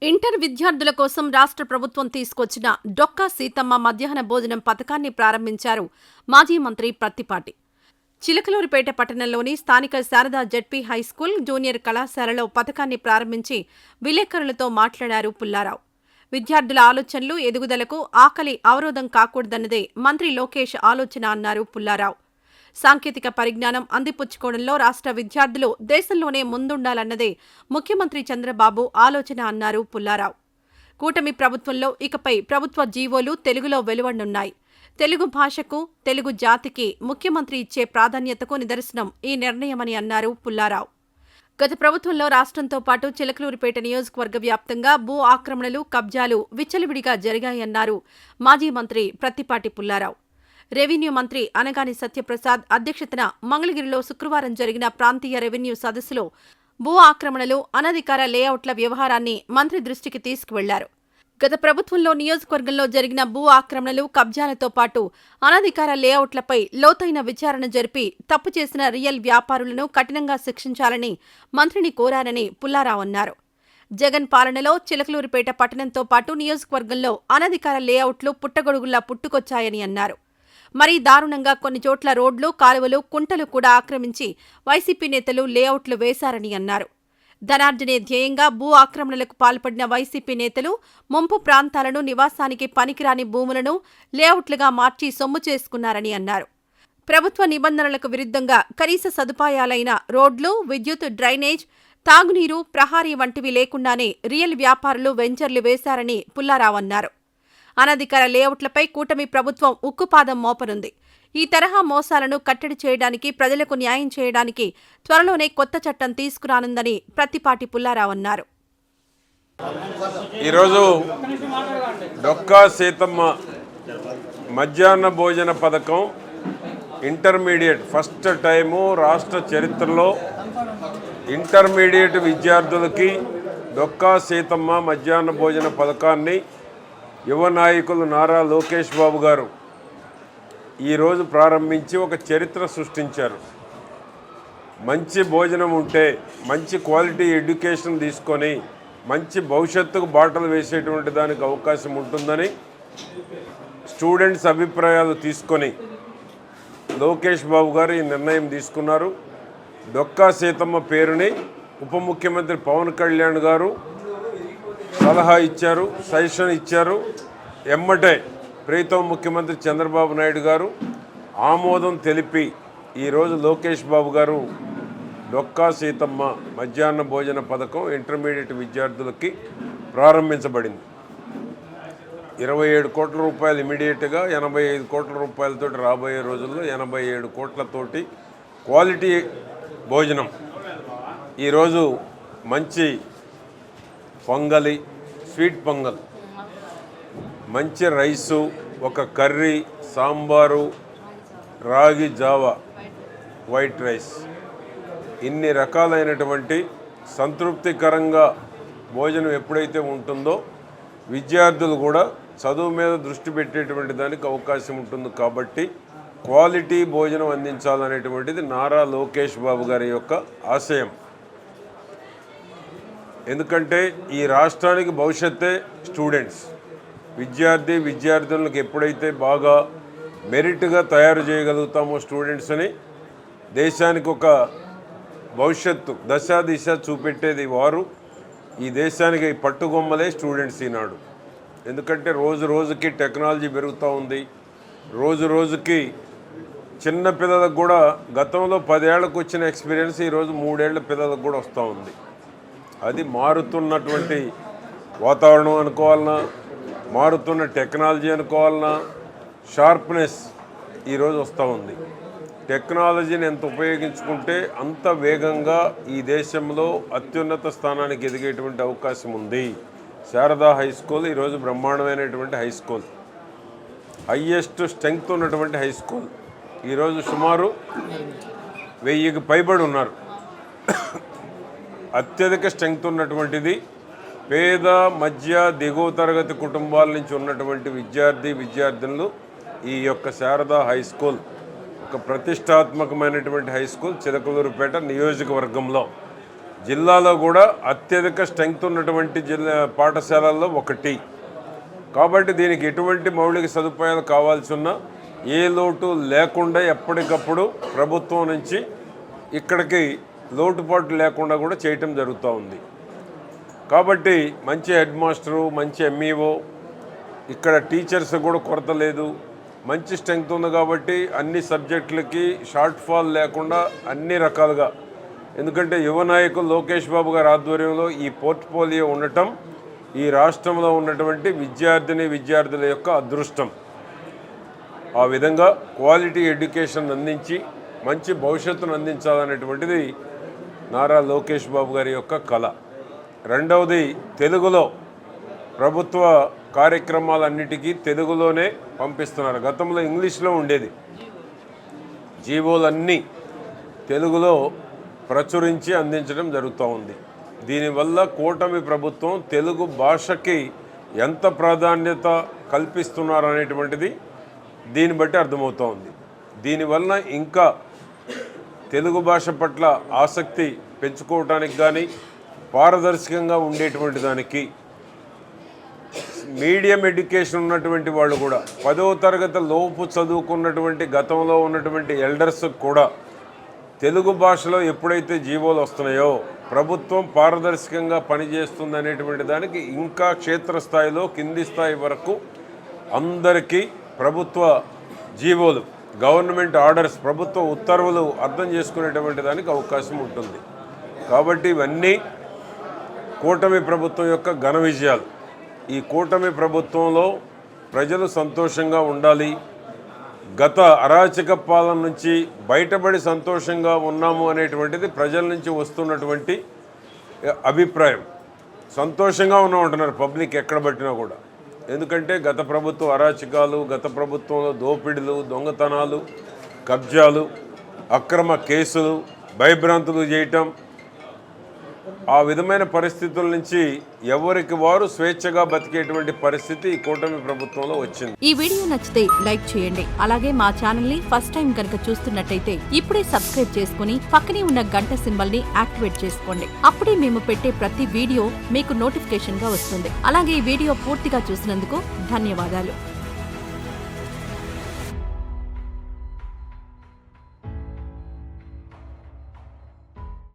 Inter విద్యార్థుల కోసం రాష్ట్ర ప్రభుత్వం తీసుకొచ్చిన డొక్కా సీతమ్మ మధ్యాహ్న భోజనం పథకాన్ని ప్రారంభించారు మాజీ మంత్రి ప్రత్తిపాటి. చిలకలూరిపేట పట్టణంలోని స్థానిక శారదా జెడ్పీ హైస్కూల్, జూనియర్ కళాశాలలో పథకాన్ని ప్రారంభించి విలేకరులతో మాట్లాడారు పుల్లారావు. విద్యార్థుల ఆలోచనలు, ఎదుగుదలకు ఆకలి అవరోధం కాకూడదన్నదే మంత్రి లోకేష్ ఆలోచన అన్నారు పుల్లారావు. సాంకేతిక పరిజ్ఞానం అందిపుచ్చుకోవడంలో రాష్ట్ర విద్యార్థులు దేశంలోనే ముందుండాలన్నదే ముఖ్యమంత్రి చంద్రబాబు ఆలోచన అన్నారు పుల్లారావు. కూటమి ప్రభుత్వంలో ఇకపై ప్రభుత్వ జీవోలు తెలుగులో వెలువడనున్నాయి. తెలుగు భాషకు, తెలుగు జాతికి ముఖ్యమంత్రి ఇచ్చే ప్రాధాన్యతకు నిదర్శనం ఈ నిర్ణయమని అన్నారు పుల్లారావు. గత ప్రభుత్వంలో రాష్ట్రంతో పాటు చిలకలూరిపేట నియోజకవర్గ వ్యాప్తంగా భూ ఆక్రమణలు, కబ్జాలు విచ్చలవిడిగా జరిగాయన్నారు మాజీ మంత్రి ప్రత్తిపాటి పుల్లారావు. రెవెన్యూ మంత్రి అనగాని సత్యప్రసాద్ అధ్యక్షతన మంగళగిరిలో శుక్రవారం జరిగిన ప్రాంతీయ రెవెన్యూ సదస్సులో భూ ఆక్రమణలు, అనధికార లేఅవుట్ల వ్యవహారాన్ని మంత్రి దృష్టికి తీసుకువెళ్లారు. గత ప్రభుత్వంలో నియోజకవర్గంలో జరిగిన భూ ఆక్రమణలు, కబ్జాలతో పాటు అనధికార లేఅవుట్లపై లోతైన విచారణ జరిపి తప్పు చేసిన రియల్ వ్యాపారులను కఠినంగా శిక్షించాలని మంత్రిని కోరారని పుల్లారావు అన్నారు. జగన్ పాలనలో చిలకలూరిపేట పట్టణంతో పాటు నియోజకవర్గంలో అనధికార లేఅవుట్లు పుట్టగొడుగుల్లా పుట్టుకొచ్చాయని అన్నారు. మరీ దారుణంగా కొన్ని చోట్ల రోడ్లు, కాలువలు, కుంటలు కూడా ఆక్రమించి వైసీపీ నేతలు లేఅవుట్లు వేశారని అన్నారు. ధనార్జనే ధ్యేయంగా భూ ఆక్రమణలకు పాల్పడిన వైసీపీ నేతలు ముంపు ప్రాంతాలను, నివాసానికి పనికిరాని భూములను లేఅవుట్లుగా మార్చి సొమ్ము చేసుకున్నారని అన్నారు. ప్రభుత్వ నిబంధనలకు విరుద్ధంగా కనీస సదుపాయాలైన రోడ్లు, విద్యుత్, డ్రైనేజ్, తాగునీరు, ప్రహారీ వంటివి లేకుండానే రియల్ వ్యాపారులు వెంచర్లు వేశారని పుల్లారావు అన్నారు. అనధికార లేఅవుట్లపై కూటమి ప్రభుత్వం ఉక్కుపాదం మోపనుంది. ఈ తరహా మోసాలను కట్టడి చేయడానికి, ప్రజలకు న్యాయం చేయడానికి త్వరలోనే కొత్త చట్టం తీసుకురానుందని ప్రత్తిపాటి పుల్లారావు అన్నారు. ఈరోజు డొక్కా సీతమ్మ మధ్యాహ్న భోజన పథకం ఇంటర్మీడియట్ ఫస్ట్ టైము రాష్ట్ర చరిత్రలో ఇంటర్మీడియట్ విద్యార్థులకి డొక్కా సీతమ్మ మధ్యాహ్న భోజన పథకాన్ని యువ నాయకులు నారా లోకేష్ బాబు గారు ఈరోజు ప్రారంభించి ఒక చరిత్ర సృష్టించారు. మంచి భోజనం ఉంటే, మంచి క్వాలిటీ ఎడ్యుకేషన్ తీసుకొని మంచి భవిష్యత్తుకు బాటలు వేసేటువంటి దానికి అవకాశం ఉంటుందని స్టూడెంట్స్ అభిప్రాయాలు తీసుకొని లోకేష్ బాబు గారు ఈ నిర్ణయం తీసుకున్నారు. డొక్కా సీతమ్మ పేరుని ఉప ముఖ్యమంత్రి పవన్ కళ్యాణ్ గారు సలహా ఇచ్చారు, సజెషన్ ఇచ్చారు. ఎమ్మటే ప్రీతం ముఖ్యమంత్రి చంద్రబాబు నాయుడు గారు ఆమోదం తెలిపి ఈరోజు లోకేష్ బాబు గారు డొక్కా సీతమ్మ మధ్యాహ్న భోజన పథకం ఇంటర్మీడియట్ విద్యార్థులకి ప్రారంభించబడింది. 27 కోట్ల రూపాయలు ఇమీడియట్గా, 85 కోట్ల రూపాయలతో రాబోయే రోజుల్లో 87 కోట్లతోటి క్వాలిటీ భోజనం. ఈరోజు మంచి పొంగలి, స్వీట్ పొంగల్, మంచి రైసు, ఒక కర్రీ, సాంబారు, రాగి జావా, వైట్ రైస్, ఇన్ని రకాలైనటువంటి సంతృప్తికరంగా భోజనం ఎప్పుడైతే ఉంటుందో విద్యార్థులు కూడా చదువు మీద దృష్టి పెట్టేటువంటి దానికి అవకాశం ఉంటుంది. కాబట్టి క్వాలిటీ భోజనం అందించాలనేటువంటిది నారా లోకేష్ బాబు గారి యొక్క ఆశయం. ఎందుకంటే ఈ రాష్ట్రానికి భవిష్యత్తే స్టూడెంట్స్. విద్యార్థులకు ఎప్పుడైతే బాగా మెరిట్గా తయారు చేయగలుగుతామో స్టూడెంట్స్ని, దేశానికి ఒక భవిష్యత్తు దిశ చూపెట్టేది వారు. ఈ దేశానికి పట్టుగొమ్మలే స్టూడెంట్స్ ఈనాడు. ఎందుకంటే రోజు రోజుకి టెక్నాలజీ పెరుగుతూ ఉంది. రోజు రోజుకి చిన్న పిల్లలకు కూడా గతంలో 10 ఏళ్లకు వచ్చిన ఎక్స్పీరియన్స్ ఈరోజు 3 ఏళ్ల పిల్లలకు కూడా వస్తూ ఉంది. అది మారుతున్నటువంటి వాతావరణం అనుకోవాలన్నా, మారుతున్న టెక్నాలజీ అనుకోవాలన్నా, షార్ప్నెస్ ఈరోజు వస్తూ ఉంది. టెక్నాలజీని ఎంత ఉపయోగించుకుంటే అంత వేగంగా ఈ దేశంలో అత్యున్నత స్థానానికి ఎదిగేటువంటి అవకాశం ఉంది. శారదా హై స్కూల్ ఈరోజు బ్రహ్మాండమైనటువంటి హై స్కూల్, హయ్యెస్ట్ స్ట్రెంగ్త్ ఉన్నటువంటి హై స్కూల్. ఈరోజు సుమారు 1000కి పైబడి ఉన్నారు. అత్యధిక స్ట్రెంగ్త్ ఉన్నటువంటిది. పేద, మధ్య, దిగువ తరగతి కుటుంబాల నుంచి ఉన్నటువంటి విద్యార్థినులు ఈ యొక్క శారదా హై స్కూల్ ఒక ప్రతిష్టాత్మకమైనటువంటి హై స్కూల్ చిలకలూరుపేట నియోజకవర్గంలో. జిల్లాలో కూడా అత్యధిక స్ట్రెంగ్త్ ఉన్నటువంటి పాఠశాలల్లో ఒకటి. కాబట్టి దీనికి ఎటువంటి మౌలిక సదుపాయాలు కావాల్సి ఉన్నా ఏ లోటు లేకుండా ఎప్పటికప్పుడు ప్రభుత్వం నుంచి ఇక్కడికి లోటుపాటు లేకుండా కూడా చేయటం జరుగుతూ ఉంది. కాబట్టి మంచి హెడ్ మాస్టరు, మంచి ఎంఈఓ, ఇక్కడ టీచర్స్ కూడా కొరత లేదు, మంచి స్ట్రెంగ్త్ ఉంది. కాబట్టి అన్ని సబ్జెక్టులకి షార్ట్ ఫాల్ లేకుండా అన్ని రకాలుగా, ఎందుకంటే యువ నాయకులు లోకేష్ బాబు గారి ఆధ్వర్యంలో ఈ పోర్ట్ఫోలియో ఉండటం ఈ రాష్ట్రంలో ఉన్నటువంటి విద్యార్థుల యొక్క అదృష్టం. ఆ విధంగా క్వాలిటీ ఎడ్యుకేషన్ అందించి మంచి భవిష్యత్తును అందించాలనేటువంటిది నారా లోకేష్ బాబు గారి యొక్క కళ. రెండవది, తెలుగులో ప్రభుత్వ కార్యక్రమాలన్నిటికీ తెలుగులోనే పంపిస్తున్నారు. గతంలో ఇంగ్లీష్లో ఉండేది, జీవోలన్నీ తెలుగులో ప్రచురించి అందించడం జరుగుతూ ఉంది. దీనివల్ల కూటమి ప్రభుత్వం తెలుగు భాషకి ఎంత ప్రాధాన్యత కల్పిస్తున్నారు అనేటువంటిది దీన్ని బట్టి అర్థమవుతూ ఉంది. దీనివల్ల ఇంకా తెలుగు భాష పట్ల ఆసక్తి పెంచుకోవటానికి కానీ, పారదర్శకంగా ఉండేటువంటి దానికి మీడియం ఎడ్యుకేషన్ ఉన్నటువంటి వాళ్ళు కూడా 10వ తరగతి లోపు చదువుకున్నటువంటి గతంలో ఉన్నటువంటి ఎల్డర్స్ కూడా తెలుగు భాషలో ఎప్పుడైతే జీవోలు వస్తున్నాయో ప్రభుత్వం పారదర్శకంగా పనిచేస్తుంది అనేటువంటి దానికి ఇంకా క్షేత్రస్థాయిలో కింది స్థాయి వరకు అందరికీ ప్రభుత్వ జీవోలు, గవర్నమెంట్ ఆర్డర్స్, ప్రభుత్వ ఉత్తర్వులు అర్థం చేసుకునేటువంటి దానికి అవకాశం ఉంటుంది. కాబట్టి ఇవన్నీ కూటమి ప్రభుత్వం యొక్క ఘన విజయాలు. ఈ కూటమి ప్రభుత్వంలో ప్రజలు సంతోషంగా ఉండాలి, గత అరాచక పాలన నుంచి బయటపడి సంతోషంగా ఉన్నాము అనేటువంటిది ప్రజల నుంచి వస్తున్నటువంటి అభిప్రాయం. సంతోషంగా ఉన్నామంటున్నారు పబ్లిక్ ఎక్కడ పట్టినా కూడా. ఎందుకంటే గత ప్రభుత్వ అరాచకాలు, గత ప్రభుత్వంలో దోపిడీలు, దొంగతనాలు, కబ్జాలు, అక్రమ కేసులు, భయభ్రాంతులు చేయటం, ఆ విధమైన పరిస్థితుల నుంచి ఎవరికి వారు స్వేచ్ఛగా బతికేటువంటి పరిస్థితి ఈ కూటమి ప్రభుత్వంలో వచ్చింది. ఈ వీడియో నచ్చితే లైక్ చేయండి. అలాగే మా ఛానల్ ని ఫస్ట్ టైం కనుక చూస్తున్నట్టయితే ఇప్పుడే సబ్స్క్రైబ్ చేసుకుని పక్కనే ఉన్న గంట సింబల్ ని యాక్టివేట్ చేసుకోండి. అప్పుడే మేము పెట్టే ప్రతి వీడియో మీకు నోటిఫికేషన్ గా వస్తుంది. అలాగే ఈ వీడియో పూర్తిగా చూసినందుకు ధన్యవాదాలు.